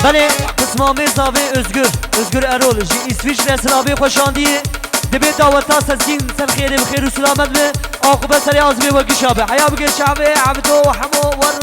بله قسمه میزاوی özgür Erol جی İsviçre سلابی خوشاندی دبی دعوتا سزین سن خیر بخیر و سلامت به عاقبه سری عظمی و گشابه حیا بگیر شعبه عبدو حمو ور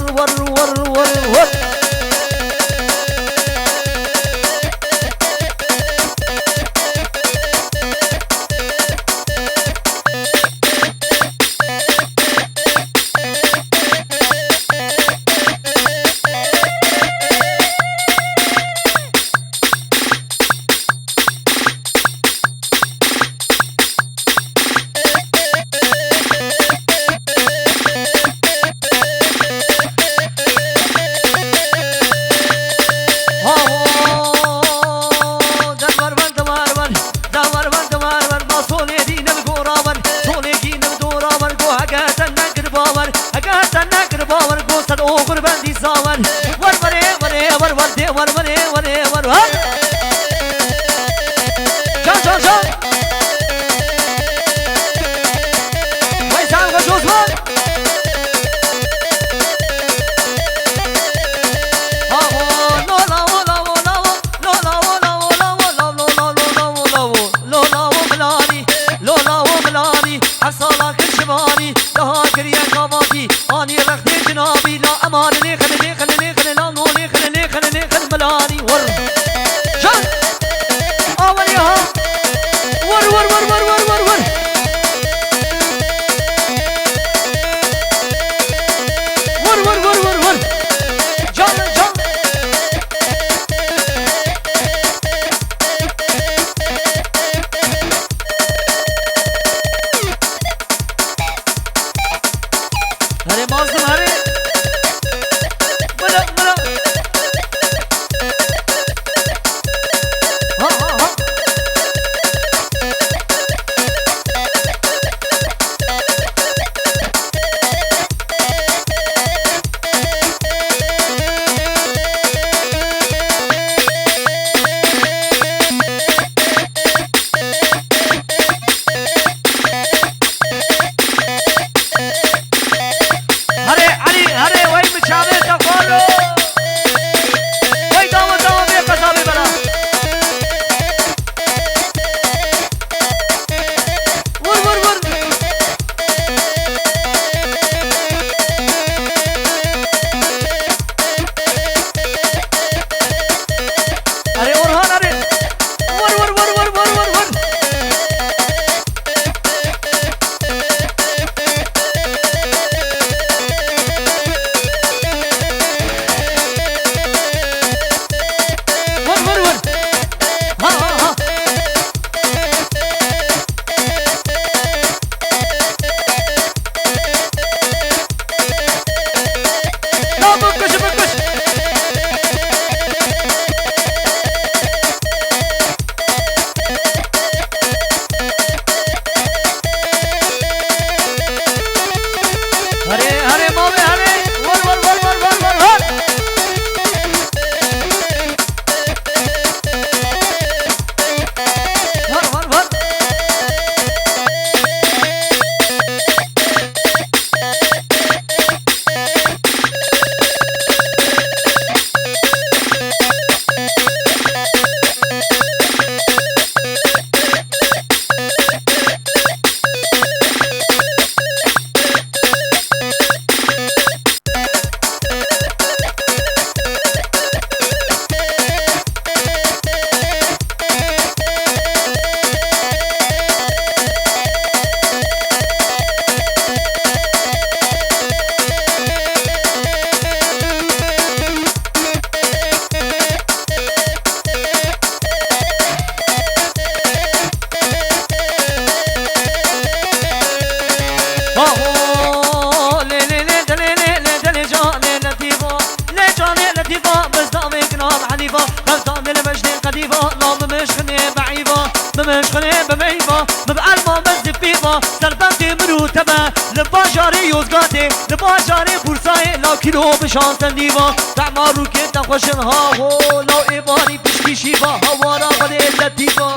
کیلو بشانتن دیوا دعما رو که تخوشن ها و لو ایبانی پشکی شیوا هوارا ولی لطیفا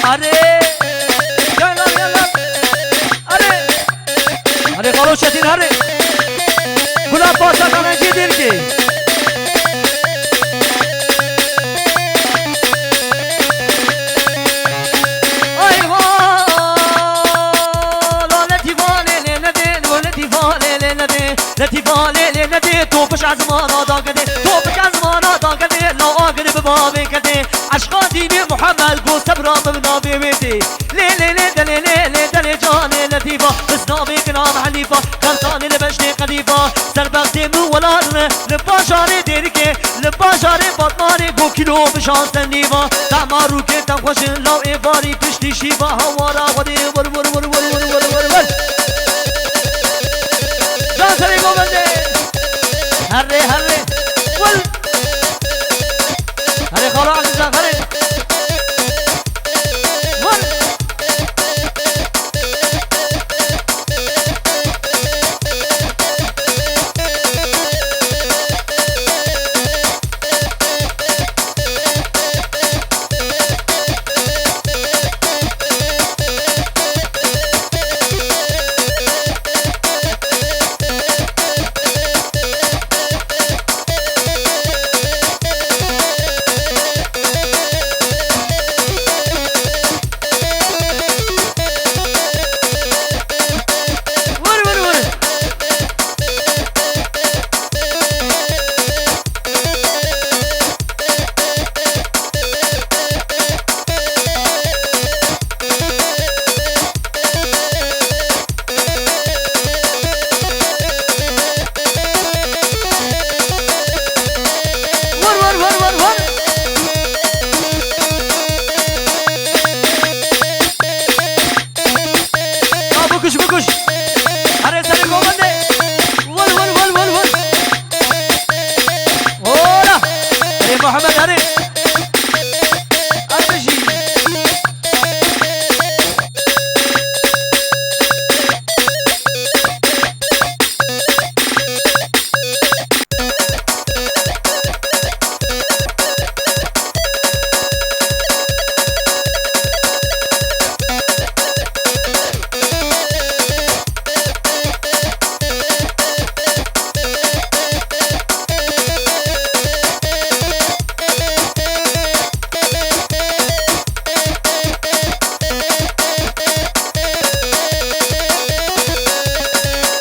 اره یلا اره قالو چتین اره گلاب باشا کنه جی دیر کی تو پش از مانا دا کده تو پش از مانا دا کده لا آگر ببابه کده عشقا دینی محمد گو سبرا ببنابه بیده لی لی لی دلی لی لی دلی جان لطیفا بسنابه کنام حلیفا غلطان لبشن قدیفا سربخت مولان لباشار دیرکه لباشار باتمانه گو کلو بشان سنیفا دعمارو که تم خوشن لاو ایواری پشتی شیفا هوارا وده ور ور ور ور ور ور ور ور جان سری گو بنده هره هره ول هره خالا عزیزان هره بکش هره سر گوبنده ول ول ول ول ول اولا هره محمد هره